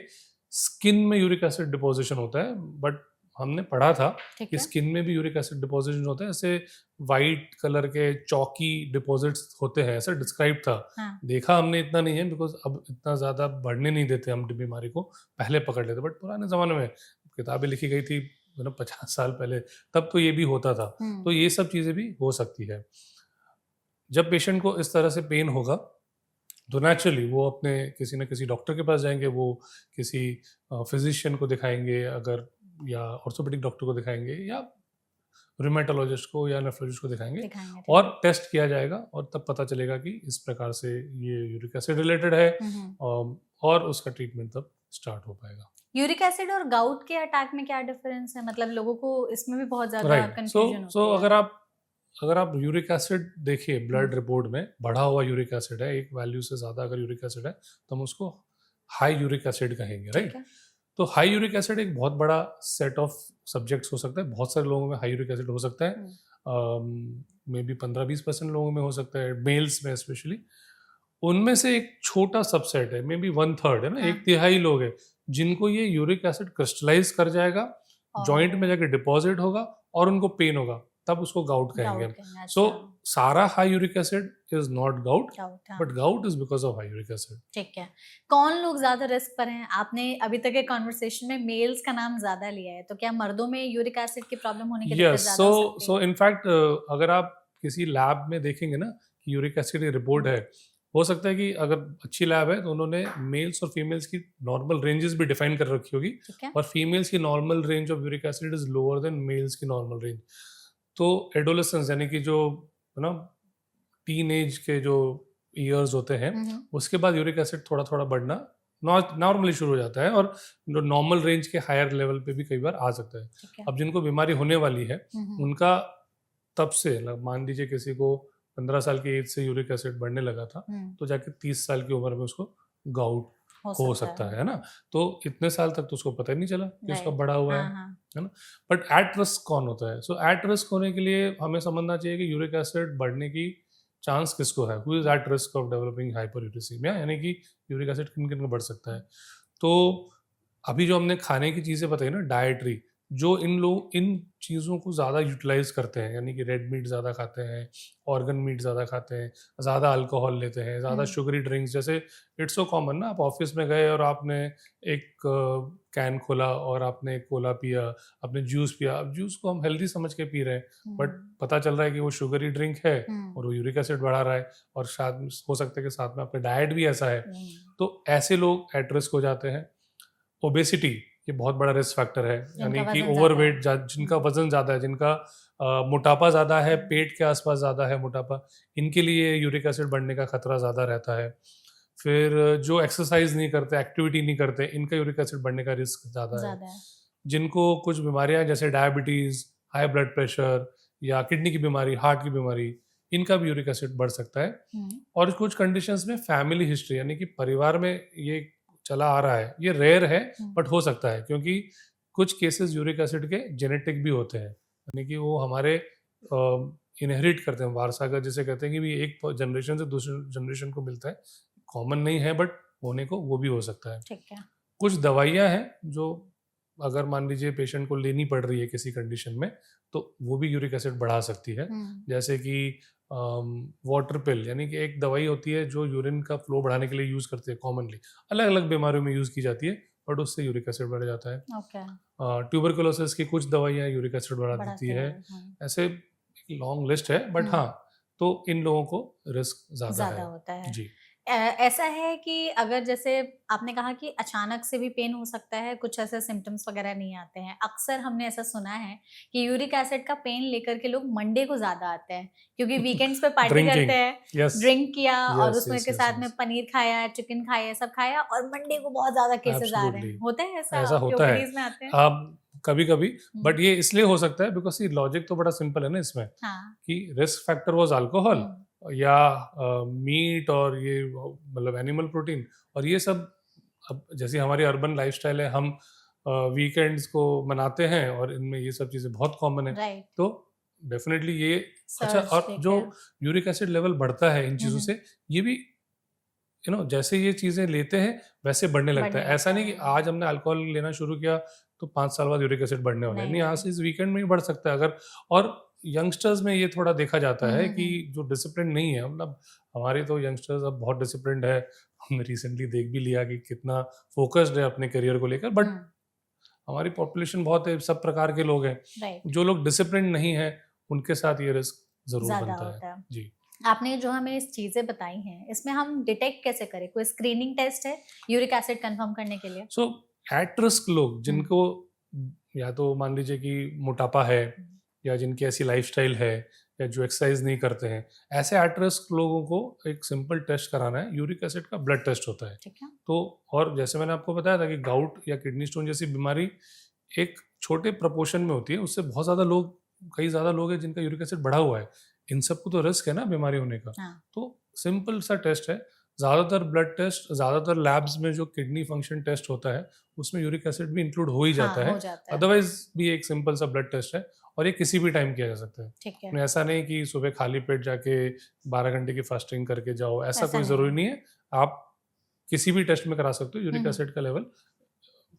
स्किन में यूरिक एसिड डिपोजिशन होता है, बट हमने पढ़ा था कि स्किन में भी यूरिक एसिड डिपोजिशन होता है, ऐसे वाइट कलर के चौकी डिपॉजिट्स होते हैं, ऐसा डिस्क्राइब था। हाँ। देखा हमने इतना नहीं है, बिकॉज अब इतना ज़्यादा बढ़ने नहीं देते हम बीमारी को, पहले पकड़ लेते, बट पुराने ज़माने में किताबें लिखी गई थी 50 साल पहले, तब तो ये भी होता था। तो ये सब चीज़ें भी हो सकती है। जब पेशेंट को इस तरह से पेन होगा, तो नेचुरली वो अपने किसी न किसी डॉक्टर के पास जाएंगे, वो किसी फिजिशियन को दिखाएंगे अगर, या ऑर्थोपेडिक डॉक्टर को दिखाएंगे, या रूमेटोलॉजिस्ट को या नेफ्रोलॉजिस्ट को दिखाएंगे, और टेस्ट किया जाएगा, और तब पता चलेगा कि इस प्रकार से ये यूरिक एसिड रिलेटेड है, और उसका ट्रीटमेंट तब स्टार्ट हो पाएगा। यूरिक एसिड और गाउट के अटैक में क्या डिफरेंस है? मतलब लोगों को इसमें भी बहुत ज्यादा कंफ्यूजन होती है। अगर आप यूरिक एसिड देखिए ब्लड रिपोर्ट में, बढ़ा हुआ यूरिक एसिड है, एक वैल्यू से ज़्यादा अगर यूरिक एसिड है, तो हम उसको हाई यूरिक एसिड कहेंगे, राइट। तो हाई यूरिक एसिड एक बहुत बड़ा सेट ऑफ सब्जेक्ट्स हो सकता है, बहुत सारे लोगों में हाई यूरिक एसिड हो सकता है, मे बी 15-20% लोगों में हो सकता है, मेल्स में स्पेशली। उनमें से एक छोटा सबसेट है, मे बी 1/3 है ना, 1/3 लोग हैं जिनको ये यूरिक एसिड क्रिस्टलाइज कर जाएगा, जॉइंट में जाके डिपॉजिट होगा, और उनको पेन होगा, तब उसको गाउट कहेंगे। सो सारा high uric acid is not gout, but gout is because of high uric acid. ठीक है। कौन लोग ज्यादा रिस्क पर हैं? आपने अभी तक के कॉन्वर्सेशन में मेल्स का नाम ज्यादा लिया है, तो क्या मर्दों में यूरिक एसिड की प्रॉब्लम होने की दिक्कत ज्यादा हो सकती है? सो इनफैक्ट अगर आप किसी लैब में देखेंगे ना कि यूरिक एसिड की रिपोर्ट है, हो सकता है कि अगर अच्छी लैब है तो उन्होंने मेल्स और फीमेल्स की नॉर्मल रेंजेस भी डिफाइन कर रखी होगी, और फीमेल्स की normal range of uric acid is lower than males की नॉर्मल रेंज। तो एडोलेसेंस यानी कि जो टीन एज के जो ईयर्स होते हैं, उसके बाद यूरिक एसिड थोड़ा थोड़ा बढ़ना नॉर्मली शुरू हो जाता है, और जो नॉर्मल रेंज के हायर लेवल पे भी कई बार आ सकता है। अब जिनको बीमारी होने वाली है, उनका तब से मान लीजिए किसी को 15 साल की एज से यूरिक एसिड बढ़ने लगा था, तो जाके 30 साल की उम्र में उसको गाउट हो सकता है ना। तो इतने साल तक तो उसको पता ही नहीं चला कि उसका बढ़ा हुआ है ना। बट एट रिस्क कौन होता है? सो एट रिस्क होने के लिए हमें समझना चाहिए कि यूरिक एसिड बढ़ने की चांस किसको है, who is at risk of developing hyperuricemia, यानी कि यूरिक एसिड किन किन को बढ़ सकता है। तो अभी जो हमने खाने की चीज़ें बताई ना, डाइटरी, जो इन चीज़ों को ज़्यादा यूटिलाइज करते हैं, यानी कि रेड मीट ज़्यादा खाते हैं, ऑर्गन मीट ज़्यादा खाते हैं, ज़्यादा अल्कोहल लेते हैं, ज़्यादा शुगरी ड्रिंक्स, जैसे इट्स सो कॉमन ना, आप ऑफिस में गए और आपने एक कैन खोला और आपने एक कोला पिया, आपने जूस पिया। अब जूस को हम हेल्दी समझ के पी रहे हैं, बट पता चल रहा है कि वो शुगरी ड्रिंक है और वो यूरिक एसिड बढ़ा रहा है, और शायद हो सकता है कि साथ में आपका डाइट भी ऐसा है। तो ऐसे लोग एट रिस्क हो जाते हैं। ओबेसिटी ये बहुत बड़ा रिस्क फैक्टर है, यानी कि ओवरवेट, जिनका वजन ज़्यादा है, जिनका मोटापा ज़्यादा है, पेट के आसपास ज़्यादा है मोटापा, इनके लिए यूरिक एसिड बढ़ने का खतरा ज़्यादा रहता है। फिर जो एक्सरसाइज नहीं करते, एक्टिविटी नहीं करते, इनका यूरिक एसिड बढ़ने का रिस्क ज़्यादा है। जिनको कुछ बीमारियां जैसे डायबिटीज़, हाई ब्लड प्रेशर या किडनी की बीमारी, हार्ट की बीमारी, इनका भी यूरिक एसिड बढ़ सकता है। और कुछ कंडीशंस में फैमिली हिस्ट्री, यानी कि परिवार में ये चला आ रहा है, ये रेयर है बट हो सकता है, क्योंकि कुछ केसेस यूरिक एसिड के जेनेटिक भी होते हैं, यानी कि वो हमारे इनहेरिट करते हैं, वारसागत जिसे कहते हैं, कि भी एक जनरेशन से दूसरे जनरेशन को मिलता है। कॉमन नहीं है बट होने को वो भी हो सकता है। ठीक है। कुछ दवाइयाँ हैं जो अगर मान लीजिए पेशेंट को लेनी पड़ रही है किसी कंडीशन में, तो वो भी यूरिक एसिड बढ़ा सकती है। जैसे कि वाटर पिल, यानी कि एक दवाई होती है जो यूरिन का फ्लो बढ़ाने के लिए यूज करते हैं, कॉमनली अलग अलग बीमारियों में यूज की जाती है, बट उससे यूरिक एसिड बढ़ जाता है। ट्यूबरकुलोसिस की कुछ दवाइयाँ यूरिक एसिड बढ़ा देती है। ऐसे एक लॉन्ग लिस्ट है, बट हाँ, तो इन लोगों को रिस्क ज्यादा होता है। जी। ऐसा है कि अगर जैसे आपने कहा कि अचानक से भी पेन हो सकता है, कुछ ऐसे सिम्टम्स वगैरह नहीं आते हैं। अक्सर हमने ऐसा सुना है कि यूरिक एसिड का पेन लेकर के लोग मंडे को ज़्यादा आते हैं, क्योंकि वीकेंड्स पे पार्टी करते हैं, ड्रिंक किया और उसमें के साथ में पनीर खाया, चिकन खाया, सब खाया, और मंडे को बहुत ज़्यादा केसेस आ रहे हैं। होता है ऐसा होता है में आते हैं? आप कभी कभी, बट ये इसलिए हो सकता है बिकॉज ये लॉजिक तो बड़ा सिंपल है ना इसमें, कि रिस्क फैक्टर वाज अल्कोहल या मीट और ये मतलब एनिमल प्रोटीन, और ये सब अब जैसे हमारी अर्बन लाइफस्टाइल है, हम वीकेंड्स को मनाते हैं और इनमें ये सब चीज़ें बहुत कॉमन है। तो डेफिनेटली ये अच्छा, और जो यूरिक एसिड लेवल बढ़ता है इन चीज़ों से, ये भी जैसे ये चीज़ें लेते हैं वैसे बढ़ने लगता है। ऐसा नहीं कि आज हमने अल्कोहल लेना शुरू किया तो 5 साल बाद यूरिक एसिड बढ़ने वाला है, नहीं, आज इस वीकेंड में ही बढ़ सकता है अगर। और यंगस्टर्स में ये थोड़ा देखा जाता है कि जो डिसिप्लिन नहीं है, मतलब हमारे तो यंगस्टर्स अब बहुत डिसिप्लिन्ड है, हमने रिसेंटली देख भी लिया कि कितना फोकस्ड है अपने करियर को लेकर, बट हमारी पॉपुलेशन बहुत है, सब प्रकार के लोग हैं, जो लोग डिसिप्लिन नहीं है उनके साथ ये रिस्क जरूर बनता है। जी। आपने जो हमें इस चीजें बताई हैं, इसमें हम डिटेक्ट कैसे करें? कोई स्क्रीनिंग टेस्ट है यूरिक एसिड कंफर्म करने के लिए? सो एट रिस्क लोग जिनको या तो मान लीजिए कि मोटापा है, या जिनकी ऐसी लाइफस्टाइल है, या जो एक्सरसाइज नहीं करते हैं, ऐसे एट रिस्क लोगों को एक सिंपल टेस्ट कराना है, यूरिक एसिड का ब्लड टेस्ट होता है। तो और जैसे मैंने आपको बताया था कि गाउट या किडनी स्टोन जैसी बीमारी एक छोटे प्रपोर्शन में होती है, उससे बहुत ज़्यादा लोग, कई ज़्यादा लोग हैं जिनका यूरिक एसिड बढ़ा हुआ है। इन सबको तो रिस्क है ना बीमारी होने का। तो सिंपल सा टेस्ट है। ज़्यादातर ब्लड टेस्ट, ज़्यादातर लैब्स में जो किडनी फंक्शन टेस्ट होता है उसमें यूरिक एसिड भी इंक्लूड हो ही जाता है। अदरवाइज भी एक सिंपल सा ब्लड टेस्ट है, और ये किसी भी टाइम किया जा सकता है। ठीक है। ऐसा नहीं कि सुबह खाली पेट जाके 12 घंटे की फास्टिंग करके जाओ, ऐसा कोई ज़रूरी नहीं है। आप किसी भी टेस्ट में करा सकते हो, यूरिक एसिड का लेवल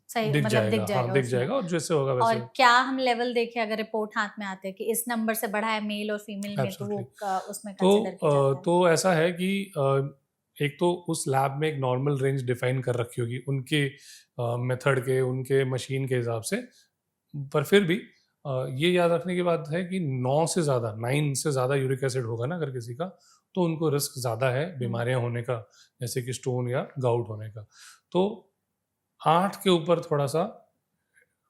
सही दिख मतलब जाएगा। हाँ, दिख जाएगा, और जैसे होगा वैसे। और क्या हम लेवल देखें अगर रिपोर्ट हाथ में आते हैं कि इस नंबर से बढ़ा है मेल और फीमेल में, तो वो उसमें कंसीडर किया जाता है? तो ऐसा है कि एक तो उस लैब में एक नॉर्मल रेंज डिफाइन कर रखी होगी उनके मेथड के, उनके मशीन के हिसाब से, पर फिर भी ये याद रखने की बात है कि 9 से ज़्यादा यूरिक एसिड होगा ना अगर किसी का, तो उनको रिस्क ज़्यादा है बीमारियां होने का, जैसे कि स्टोन या गाउट होने का। तो 8 के ऊपर थोड़ा सा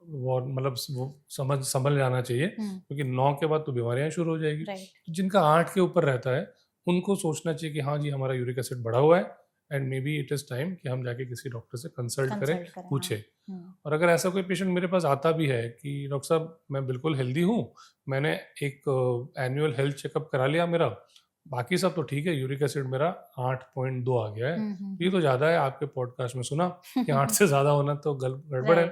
मतलब वो समझ जाना चाहिए, क्योंकि 9 के बाद तो बीमारियां शुरू हो जाएगी। तो जिनका 8 के ऊपर रहता है उनको सोचना चाहिए कि हाँ जी, हमारा यूरिक एसिड बढ़ा हुआ है, and may be it is time कि हम जाके किसी डॉक्टर से कंसल्ट करें, पूछे। और अगर ऐसा कोई पेशेंट मेरे पास आता भी है कि डॉक्टर साहब मैं बिल्कुल हेल्दी हूँ, मैंने एक एनुअल हेल्थ चेकअप करा लिया मेरा, बाकी सब तो ठीक है, यूरिक एसिड मेरा 8.2 आ गया है, ये तो ज़्यादा है, आपके पॉडकास्ट में सुना कि 8 से ज़्यादा होना तो गड़बड़ है।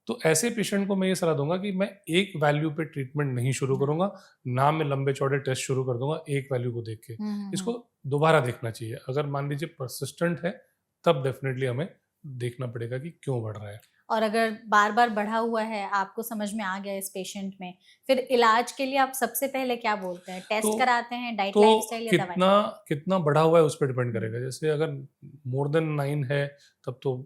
तो ऐसे पेशेंट को मैं ये सलाह दूंगा कि मैं एक वैल्यू पे ट्रीटमेंट नहीं शुरू करूंगा, ना मैं लंबे चौड़े टेस्ट शुरू कर दूंगा एक वैल्यू को देख के। इसको दोबारा देखना चाहिए। अगर मान लीजिए परसिस्टेंट है, तब डेफिनेटली हमें देखना पड़ेगा कि क्यों बढ़ रहा है। और अगर बार-बार बढ़ा हुआ है, आपको समझ में आ गया इस पेशेंट में, फिर इलाज के लिए आप सबसे पहले क्या बोलते हैं? टेस्ट तो कराते हैं, डाइट, तो लाइफ़स्टाइल या दवाई? कितना कितना बढ़ा हुआ है उस पे डिपेंड हुँ, करेगा। जैसे अगर मोर देन 9 है तब तो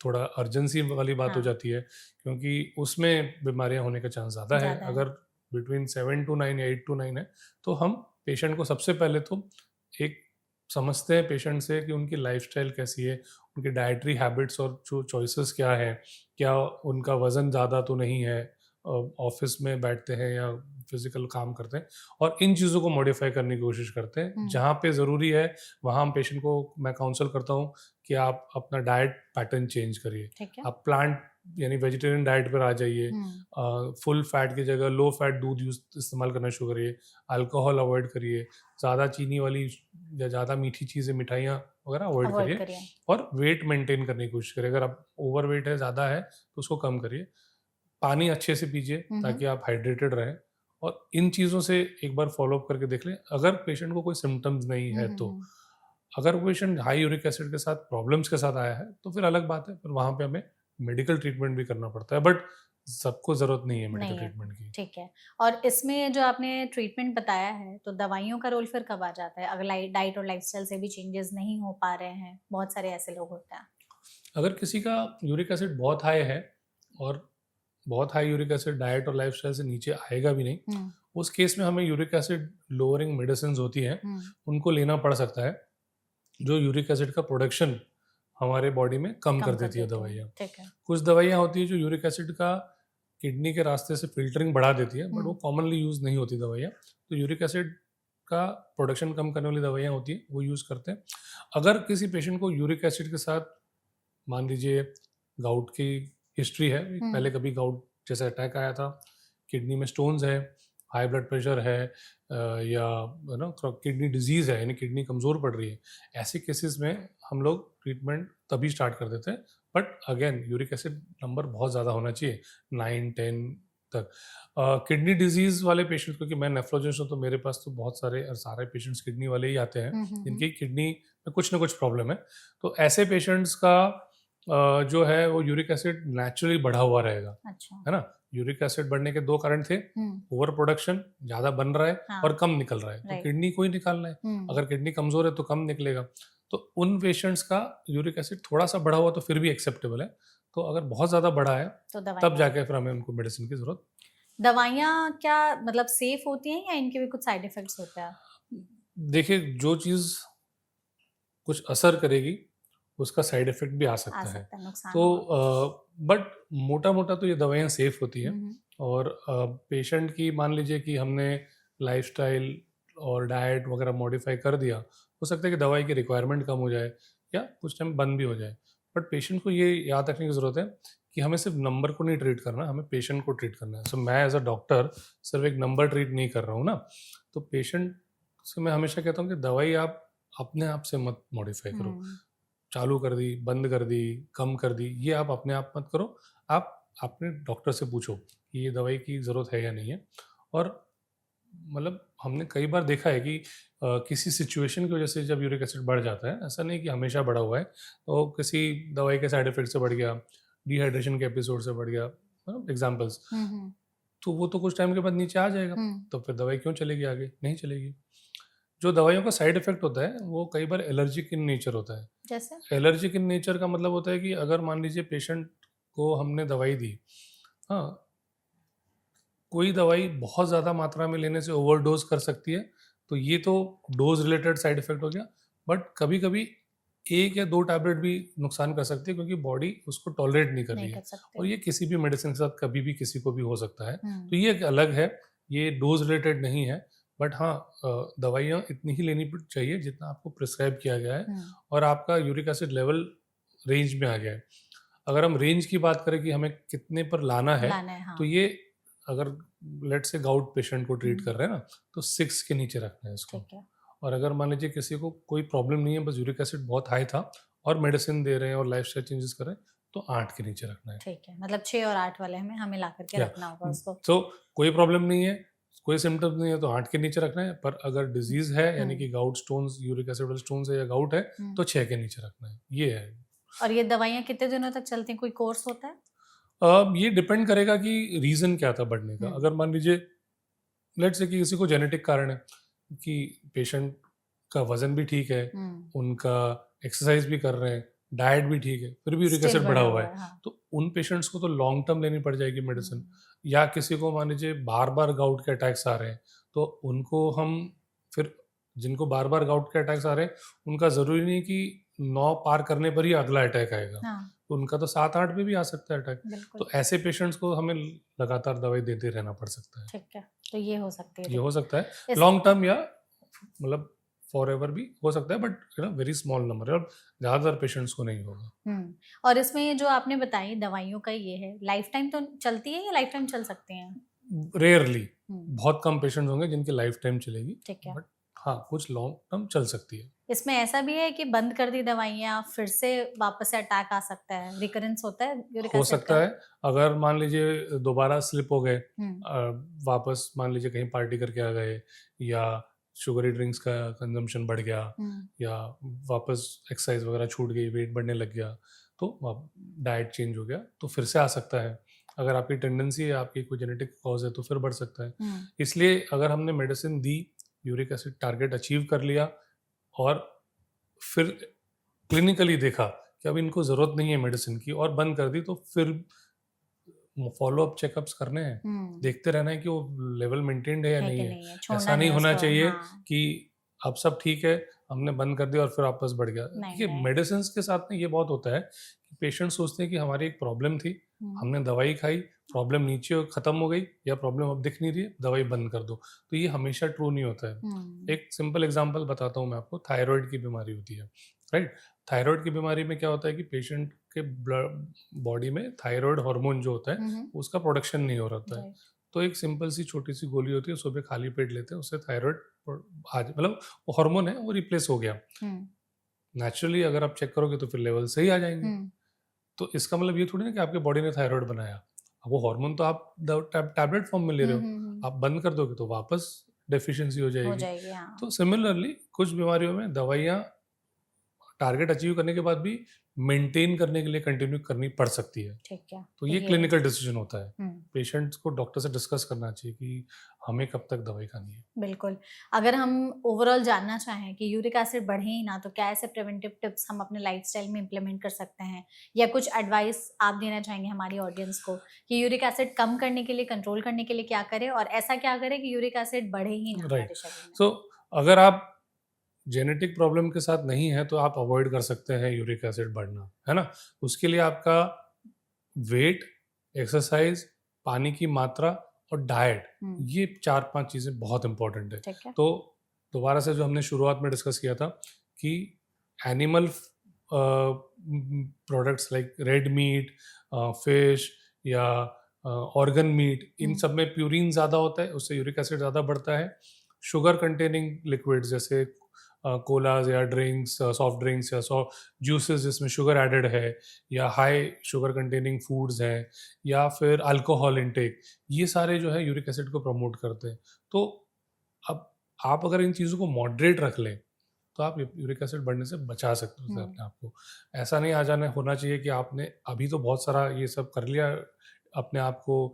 थोड़ा अर्जेंसी वाली बात हो हाँ, जाती है, क्योंकि उसमें बीमारियाँ होने का चांस ज़्यादा है। ज़्यादा है। अगर बिटवीन 7 टू 9 या 8 टू 9 है, तो हम पेशेंट को सबसे पहले तो एक समझते हैं पेशेंट से कि उनकी लाइफ़स्टाइल कैसी है, उनकी डाइटरी हैबिट्स और जो चॉइसेस क्या हैं, क्या उनका वज़न ज़्यादा तो नहीं है, ऑफ़िस में बैठते हैं या फिज़िकल काम करते हैं, और इन चीज़ों को मॉडिफ़ाई करने की कोशिश करते हैं। हुँ, जहाँ पे ज़रूरी है, वहाँ हम पेशेंट को मैं काउंसल करता हूँ कि आप अपना डाइट पैटर्न चेंज करिए। ठीक है। आप प्लांट यानी वेजिटेरियन डाइट पर आ जाइए। हुँ, फुल फैट की जगह लो फैट दूध इस्तेमाल करना शुरू करिए। अल्कोहल अवॉइड करिए। ज़्यादा चीनी वाली या ज़्यादा मीठी चीज़ें, मिठाइयाँ वगैरह अवॉइड अवॉइड करिए, करिए। और वेट मेंटेन करने की कोशिश करिए। अगर आप ओवरवेट है, ज़्यादा है, तो उसको कम करिए। पानी अच्छे से पीजिए हुँ, हुँ। ताकि आप हाइड्रेटेड रहें, और इन चीज़ों से एक बार फ़ॉलो अप करके देख लें। अगर पेशेंट को कोई सिम्पटम्स नहीं हुँ, है हुँ, तो। हुँ। अगर वो पेशेंट हाई यूरिक एसिड के साथ प्रॉब्लम्स के साथ आया है, तो फिर अलग बात है, फिर वहाँ पे हमें मेडिकल ट्रीटमेंट भी करना पड़ता है, बट सबको ज़रूरत नहीं है मेडिकल नहीं है, ट्रीटमेंट की। ठीक है। और इसमें जो आपने ट्रीटमेंट बताया है, तो दवाइयों का रोल फिर कब आ जाता है? अगर डाइट और लाइफ़स्टाइल से भी चेंजेज़ नहीं हो पा रहे हैं, बहुत सारे ऐसे लोग होते हैं। अगर किसी का यूरिक एसिड बहुत हाई है, और बहुत हाई यूरिक एसिड डाइट और लाइफ़स्टाइल से नीचे आएगा भी नहीं, हुँ, उस केस में हमें यूरिक एसिड लोअरिंग मेडिसिन्स होती हैं, हुँ, उनको लेना पड़ सकता है, जो यूरिक एसिड का प्रोडक्शन हमारे बॉडी में कम कर कम कर देती है देती हैं, दवाइयाँ। ठीक है। कुछ दवाइयाँ होती हैं जो यूरिक एसिड का किडनी के रास्ते से फ़िल्टरिंग बढ़ा देती है, बट वो हुँ, कॉमनली यूज़ नहीं होती दवाइयाँ। तो यूरिक एसिड का प्रोडक्शन कम करने वाली दवाइयाँ होती हैं, वो यूज़ करते हैं। अगर किसी पेशेंट को यूरिक एसिड के साथ, मान लीजिए, गाउट की हिस्ट्री है, हुँ, पहले कभी गाउट जैसा अटैक आया था, किडनी में स्टोन्स है, हाई ब्लड प्रेशर है, या किडनी डिजीज़ है, यानी किडनी कमज़ोर पड़ रही है, ऐसे केसेस में हम लोग ट्रीटमेंट तभी स्टार्ट कर देते हैं। But again uric acid number बहुत ज़्यादा होना चाहिए, 9-10 तक। किडनी डिजीज़ वाले पेशेंट्स, क्योंकि मैं नेफ्रोलॉजिस्ट हूँ, तो मेरे पास तो बहुत सारे और सारे पेशेंट्स किडनी वाले ही आते हैं, हुँ, हुँ, हुँ। जिनकी किडनी में कुछ ना कुछ प्रॉब्लम है। तो ऐसे पेशेंट्स का जो है वो यूरिक एसिड नेचुरली बढ़ा हुआ रहेगा, अच्छा, है ना? यूरिक एसिड बढ़ने के 2 कारण थे, हुँ, ओवर प्रोडक्शन, ज़्यादा बन रहा है हाँ, और कम निकल रहा है, तो राइट। किडनी को ही निकालना है। हुँ, अगर किडनी कमज़ोर है तो कम निकलेगा। तो उन पेशेंट्स का यूरिक एसिड थोड़ा-सा बढ़ा हुआ तो फिर भी एक्सेप्टेबल है। तो अगर बहुत ज़्यादा बढ़ा है, तो तब दवाइयाँ। जाके फिर हमें उनको मेडिसिन की ज़रूरत। दवाइयाँ क्या मतलब सेफ होती हैं या इनके भी कुछ साइड इफ़ेक्ट्स होते हैं? देखिए, जो चीज़ कुछ असर करेगी, उसका साइड इफ़ेक्ट भी आ आ सकता है। सकता है, नुकसान तो हुआ। बट मोटा-मोटा तो ये दवाइयाँ सेफ़ होती हैं, हुँ, हुँ, और पेशेंट की मान लीजिए कि हमने लाइफ़स्टाइल और डाइट वगैरह मॉडिफ़ाई कर दिया, हो सकता है कि दवाई की रिक्वायरमेंट कम हो जाए या कुछ टाइम बंद भी हो जाए। बट पेशेंट को ये याद रखने की ज़रूरत है कि हमें सिर्फ़ नंबर को नहीं ट्रीट करना, हमें पेशेंट को ट्रीट करना है। सो मैं एज़ अ डॉक्टर सिर्फ़ एक नंबर ट्रीट नहीं कर रहा हूँ ना, तो पेशेंट से मैं हमेशा कहता हूँ कि दवाई आप अपने आप से मत मॉडिफ़ाई करो। हुँ, चालू कर दी, बंद कर दी, कम कर दी, ये आप अपने आप मत करो। आप अपने डॉक्टर से पूछो कि ये दवाई की ज़रूरत है या नहीं है। और मतलब हमने कई बार देखा है कि किसी सिचुएशन की वजह से जब यूरिक एसिड बढ़ जाता है, ऐसा नहीं कि हमेशा बढ़ा हुआ है, तो किसी दवाई के साइड इफ़ेक्ट से बढ़ गया, डिहाइड्रेशन के एपिसोड से बढ़ गया, एग्ज़ाम्पल्स, हुँ, हुँ, तो वो तो कुछ टाइम के बाद नीचे आ जाएगा, हुँ, तो फिर दवाई क्यों चलेगी आगे? नहीं चलेगी। जो दवाइयों का साइड इफ़ेक्ट होता है, वो कई बार एलर्जिक इन नेचर होता है। जैसे? एलर्जिक इन नेचर का मतलब होता है कि अगर मान लीजिए पेशेंट को हमने दवाई दी, हाँ, कोई दवाई बहुत ज़्यादा मात्रा में लेने से ओवरडोज़ कर सकती है, तो ये तो डोज़ रिलेटेड साइड इफ़ेक्ट हो गया। बट कभी-कभी 1 या 2 टैबलेट भी नुकसान कर सकती है, क्योंकि बॉडी उसको टॉलरेट नहीं कर नहीं रही कर है, सकते। और ये किसी भी मेडिसिन के साथ कभी भी किसी को भी हो सकता है। हुँ, तो ये एक अलग है, ये डोज़ रिलेटेड नहीं है। बट हाँ, दवाइयाँ इतनी ही लेनी चाहिए जितना आपको प्रिस्क्राइब किया गया है, हुँ, और आपका यूरिक एसिड लेवल रेंज में आ गया है। अगर हम रेंज की बात करें कि हमें कितने पर लाना है, लाना है, तो हाँ। ये, अगर लेट्स से गाउट पेशेंट को ट्रीट हुँ, कर रहे हैं ना, तो 6 के नीचे रखना है इसको। ठीक है, और अगर मान लीजिए किसी को कोई प्रॉब्लम नहीं है, बस यूरिक एसिड बहुत हाई था और मेडिसिन दे रहे हैं और लाइफस्टाइल चेंजेस कर रहे हैं, तो 8 के नीचे रखना है। ठीक है। मतलब 6 और 8 वाले में हमें ला कर के या रखना होगा उसको। तो कोई प्रॉब्लम नहीं है, कोई सिम्टम्स नहीं है, तो 8 के नीचे रखना है, पर अगर डिजीज़ है, यानी कि हुँ, गाउट स्टोन्स, यूरिक एसिड वाले स्टोन्स है या गाउट है, हुँ। तो 6 के नीचे रखना है। ये है। और ये दवाइयाँ कितने दिनों तक चलती हैं? कोई कोर्स होता है? ये डिपेंड करेगा कि रीज़न क्या था बढ़ने का। अगर मान लीजिए लेट्स से कि किसी को जेनेटिक कारण है कि पेशेंट का वज़न भी ठीक है, उनका एक्सरसाइज़ भी कर रहे हैं, डाइट भी ठीक है, फिर भी यूरिक स्टिल एसिड बढ़ा हुआ है, हाँ। तो उन पेशेंट्स को तो लॉन्ग टर्म लेनी पड़ जाएगी मेडिसिन। या किसी को मान लीजिए बार-बार गाउट के अटैक्स आ रहे हैं, तो उनको हम फिर जिनको बार-बार गाउट के अटैक्स आ रहे हैं, उनका ज़रूरी नहीं कि 9 पार करने पर ही अगला अटैक आएगा। हाँ, तो उनका तो 7-8 पे भी आ सकता है अटैक। बिल्कुल। तो ऐसे पेशेंट्स को हमें लगातार दवाई देते रहना पड़ सकता है। ठीक है, तो ये हो सकती है ये हो सकता है इस लॉन्ग टर्म या मतलब फॉरएवर भी हो सकता है, बट वेरी स्मॉल नंबर है और ज़्यादातर पेशेंट्स को नहीं होगा। और इसमें ये जो आपने बताई दवाइयों का ये है, लाइफ टाइम तो चलती है या लाइफ टाइम चल सकती हैं? रेयरली, हुँ, बहुत कम पेशेंट्स होंगे जिनकी लाइफ टाइम चलेगी, ठीक है। बट हाँ, कुछ लॉन्ग टर्म चल सकती है। इसमें ऐसा भी है कि बंद कर दी दवाइयाँ, फिर से वापस से अटैक आ सकता है, रिकरेंस होता है यूरिक हो एसिड सकता का? है, अगर मान लीजिए दोबारा स्लिप हो गए, हुँ, वापस मान लीजिए कहीं पार्टी करके आ गए, या शुगरी ड्रिंक्स का कंजम्पशन बढ़ गया, हुँ, या वापस एक्सरसाइज वगैरह छूट गई, वेट बढ़ने लग गया, तो डाइट चेंज हो गया, तो फिर से आ सकता है। अगर आपकी टेंडेंसी है, आपकी कोई जेनेटिक कॉज है, तो फिर बढ़ सकता है। हुँ, इसलिए अगर हमने मेडिसिन दी, यूरिक एसिड टारगेट अचीव कर लिया, और फिर क्लिनिकली देखा कि अब इनको ज़रूरत नहीं है मेडिसिन की और बंद कर दी, तो फिर फॉलो अप चेकअप्स करने हैं, हुँ, देखते रहना है कि वो लेवल मेंटेन्ड है या है नहीं कि है। नहीं है, छोड़ना ऐसा नहीं नहीं होना उसको चाहिए हाँ, कि अब सब ठीक है, हमने बंद कर दिया और फिर वापस बढ़ गया। नहीं, देखिए नहीं। मेडिसिन के साथ में ये बहुत होता है कि पेशेंट सोचते हैं कि हमारी एक प्रॉब्लम थी, हुँ, हमने दवाई खाई, प्रॉब्लम नीचे खत्म हो गई, या प्रॉब्लम अब दिख नहीं रही है, दवाई बंद कर दो। तो ये हमेशा ट्रू नहीं होता है। हुँ, एक सिंपल एग्जांपल बताता हूँ मैं आपको, थायराइड की बीमारी होती है, राइट? थायराइड की बीमारी में क्या होता है कि पेशेंट के बॉडी में थायराइड हार्मोन जो होता है, हुँ, हुँ, उसका प्रोडक्शन नहीं हो रहा है। राइट, तो एक सिंपल सी छोटी सी गोली होती है, सुबह खाली पेट लेते हैं, उससे थायराइड आज मतलब वो हार्मोन है वो रिप्लेस हो गया। हुँ, नेचुरली अगर आप चेक करोगे तो फिर लेवल सही आ जाएंगे। हुँ, तो इसका मतलब ये थोड़ी ना कि आपके बॉडी ने थायराइड बनाया। अब वो हार्मोन तो आप टैबलेट फॉर्म में ले हुँ, रहे हो, हुँ, हुँ, आप बंद कर दोगे तो वापस डेफिशिएंसी हो हो जाएगी। जाएगी, हाँ, तो सिमिलरली कुछ बीमारियों में दवाइयाँ टारगेट अचीव करने के बाद भी मेंटेन करने के लिए कंटिन्यू करनी पड़ सकती है। ठीक है, तो तो ये ये हो क्लिनिकल डिसीजन होता है। हुँ। पेशेंट्स को डॉक्टर से डिस्कस करना चाहिए कि हमें कब तक दवाई खानी है। बिल्कुल। अगर हम ओवरऑल जानना चाहें कि यूरिक एसिड बढ़े ही ना, तो क्या ऐसे प्रिवेंटिव टिप्स हम अपने लाइफ़स्टाइल में इम्प्लीमेंट कर सकते हैं? या कुछ एडवाइस आप देना चाहेंगे हमारी ऑडियंस को कि यूरिक एसिड कम करने के लिए, कंट्रोल करने के लिए क्या करें और ऐसा क्या करें कि यूरिक एसिड बढ़े ही ना राइट। हमारे शरीर में? सो अगर आप जेनेटिक प्रॉब्लम के साथ नहीं है तो आप अवॉइड कर सकते हैं यूरिक एसिड बढ़ना, है ना? उसके लिए आपका वेट, एक्सरसाइज, पानी की मात्रा और डाइट, हुँ, ये 4-5 चीज़ें बहुत इंपॉर्टेंट है। ठीक है। तो दोबारा से जो हमने शुरुआत में डिस्कस किया था कि animal products like red meat, fish, या ऑर्गन मीट, इन हुँ, सब में प्यूरिन ज़्यादा होता है, उससे यूरिक एसिड ज़्यादा बढ़ता है। शुगर कंटेनिंग लिक्विड्स जैसे कोलाज या ड्रिंक्स, सॉफ्ट ड्रिंक्स या जूसेस जिसमें शुगर एडेड है, या हाई शुगर कंटेनिंग फूड्स हैं, या फिर अल्कोहल इंटेक, ये सारे जो है यूरिक एसिड को प्रमोट करते हैं। तो अब आप अगर इन चीज़ों को मॉडरेट रख लें तो आप यूरिक एसिड बढ़ने से बचा सकते हो हुँ, अपने आप को। ऐसा नहीं आ जाना होना चाहिए कि आपने अभी तो बहुत सारा ये सब कर लिया, अपने आप को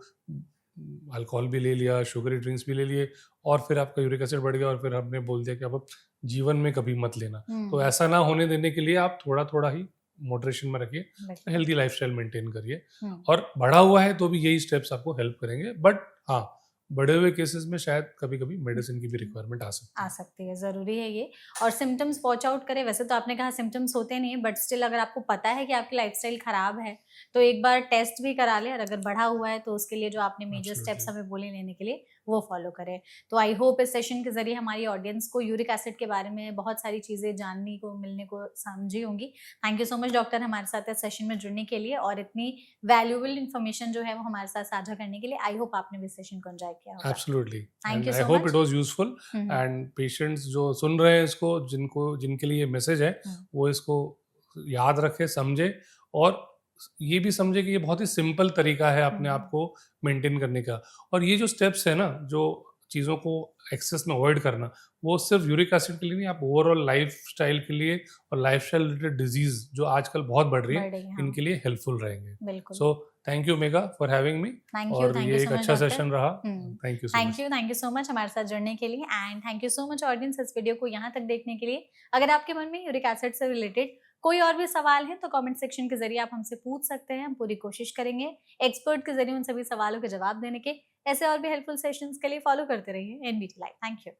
अल्कोहल भी ले लिया, शुगरी ड्रिंक्स भी ले लिए, और फिर आपका यूरिक एसिड बढ़ गया और फिर हमने बोल दिया कि अब जीवन में कभी मत लेना। तो हुँ, ऐसा ना होने देने के लिए आप थोड़ा-थोड़ा ही मॉडरेशन में रखिए, बिल्कुल। हेल्दी लाइफ़स्टाइल मेंटेन करिए। हुँ। और बढ़ा हुआ है तो भी यही स्टेप्स आपको हेल्प करेंगे, बट हाँ, बड़े हुए केसेस में शायद कभी-कभी मेडिसिन की भी रिक्वायरमेंट आ सकती आ है। सकती है, ज़रूरी है ये। और सिम्पटम्स वॉच आउट करें, वैसे तो आपने कहा सिम्पटम्स होते नहीं, बट स्टिल अगर आपको पता है कि आपकी लाइफ़स्टाइल खराब है, तो एक बार टेस्ट भी करा लें और अगर बढ़ा हुआ है तो उसके लिए जो आपने मेजर स्टेप्स एब्सोल्युटली। हमें बोले लेने के लिए, वो फॉलो करें। तो आई होप इस सेशन के ज़रिए हमारी ऑडियंस को यूरिक एसिड के बारे में बहुत सारी चीज़ें जानने को, मिलने को समझी होंगी। Thank you so much doctor हमारे साथ इस सेशन में जुड़ने के लिए और इतनी वैल्यूएबल इन्फॉर्मेशन जो है वो हमारे साथ साझा करने के लिए। आई होप आपने भी इस सेशन को एन्जॉय किया होगा। Absolutely, thank and you I so hope it much. Was useful. Hmm, hmm. And patients जो सुन रहे हैं इसको, जिनके लिए ये मैसेज है, हुँ, वो इसको याद रखें, समझे, और ये भी समझे कि ये बहुत ही सिंपल तरीका है अपने आप हुँ, को मेंटेन करने का। और ये जो स्टेप्स है ना, जो चीज़ों को एक्सेस में अवॉइड करना, वो सिर्फ यूरिक एसिड के लिए नहीं, आप ओवरऑल लाइफस्टाइल के लिए और लाइफस्टाइल रिलेटेड डिजीज जो आजकल बहुत बढ़ रही है, बढ़ रही है, हाँ, इनके लिए हेल्पफुल रहेंगे। बिल्कुल। So thank you mega for having me. Thank you और ये सो एक मच अच्छा डॉक्टर। सेशन रहा। Thank you so much. Thank you so much हमारे साथ जुड़ने के लिए, and thank you so much audience इस वीडियो को यहाँ तक देखने के लिए। अगर आपके मन में यूरिक एसिड से रिलेटेड कोई और भी सवाल है तो कमेंट सेक्शन के जरिए आप हमसे पूछ सकते हैं, हम पूरी कोशिश करेंगे एक्सपर्ट के जरिए उन सभी सवालों के जवाब देने के। ऐसे और भी हेल्पफुल सेशंस के लिए फॉलो करते रहिए एनबीटी लाइव। Thank you.